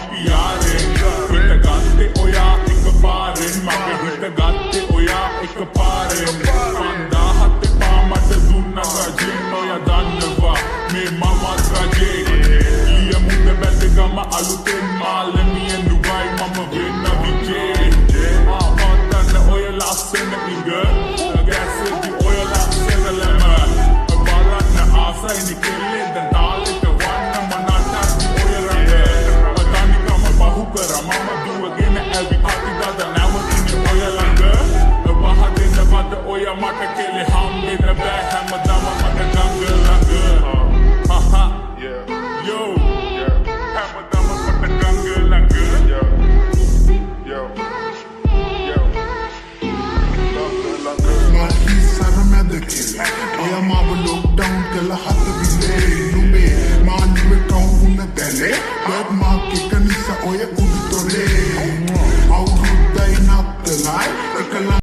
අපි යාරෙන් හිත ගත්තේ ඔයා එකපාරෙන් මගේ හිත ගත්තේ ඔයා එකපාරෙන් 5000 එපා මට දුන්නා රජෙන් ඔයා දන්නවා මේ මමත් රජේ ලියමුද බැදගම අලුතෙන් මාළමියෙන් දුබයි මම වෙන්න විජේ ආවතන ඔය ලස්සන ඉඟ ගැසෙදි ඔය ලස්සන ලැම බලන්න ආසයිනි කෙල්ලේ දැන් තාලෙට වන්න මනටත් ඔය රඟ තනිකම බහු කර මම දුවගෙන ඇවි අතිදද නැවතිනේ ඔය ළඟ පහදෙන්න මට ඔය මට කෙලේ හම්බෙන්න බෑ හැමදාම මට ගඟ ළඟ haha yo හැමදාම මට ගඟ ළඟ Oya ma look down till I have to be late. Nube, man, you were down on the belly. Web market, and it's a oya uditole. How good I not the light.